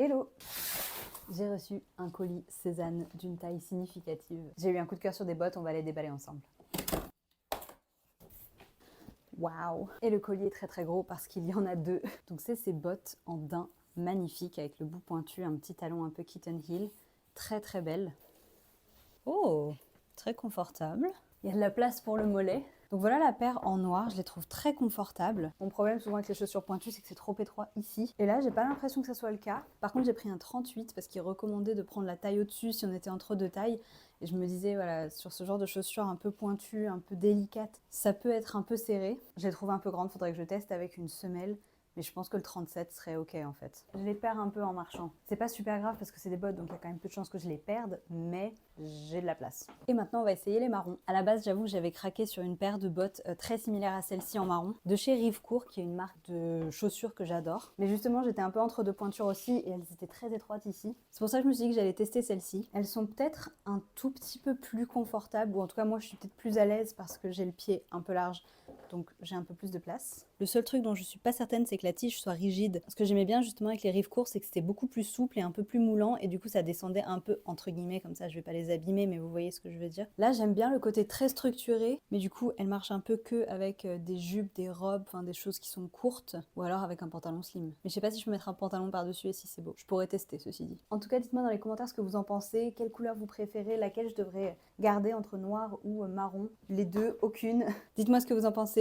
Hello! J'ai reçu un colis Cézanne d'une taille significative. J'ai eu un coup de cœur sur des bottes, on va les déballer ensemble. Waouh! Et le collier est très très gros parce qu'il y en a deux. Donc c'est ces bottes en daim magnifiques avec le bout pointu, un petit talon un peu kitten heel. Très très belle. Oh! Très confortable. Il y a de la place pour le mollet. Donc voilà la paire en noir, je les trouve très confortables. Mon problème souvent avec les chaussures pointues, c'est que c'est trop étroit ici. Et là, j'ai pas l'impression que ça soit le cas. Par contre, j'ai pris un 38 parce qu'il recommandait de prendre la taille au-dessus si on était entre deux tailles. Et je me disais, voilà, sur ce genre de chaussures un peu pointues, un peu délicates, ça peut être un peu serré. Je les trouve un peu grandes, faudrait que je teste avec une semelle. Mais je pense que le 37 serait ok en fait. Je les perds un peu en marchant. C'est pas super grave parce que c'est des bottes, donc il y a quand même peu de chances que je les perde, mais j'ai de la place. Et maintenant on va essayer les marrons. À la base, j'avoue que j'avais craqué sur une paire de bottes très similaire à celle-ci en marron, de chez Rivecourt, qui est une marque de chaussures que j'adore. Mais justement, j'étais un peu entre deux pointures aussi, et elles étaient très étroites ici. C'est pour ça que je me suis dit que j'allais tester celles-ci. Elles sont peut-être un tout petit peu plus confortables, ou en tout cas moi je suis peut-être plus à l'aise parce que j'ai le pied un peu large, donc j'ai un peu plus de place. Le seul truc dont je suis pas certaine, c'est que la tige soit rigide. Ce que j'aimais bien justement avec les Rivecourt, c'est que c'était beaucoup plus souple et un peu plus moulant, et du coup ça descendait un peu entre guillemets, comme ça je vais pas les abîmer, mais vous voyez ce que je veux dire. Là j'aime bien le côté très structuré, mais du coup elle marche un peu que avec des jupes, des robes, enfin des choses qui sont courtes, ou alors avec un pantalon slim. Mais je sais pas si je peux mettre un pantalon par-dessus et si c'est beau. Je pourrais tester ceci dit. En tout cas, dites-moi dans les commentaires ce que vous en pensez, quelle couleur vous préférez, laquelle je devrais garder entre noir ou marron. Les deux, aucune. Dites-moi ce que vous en pensez.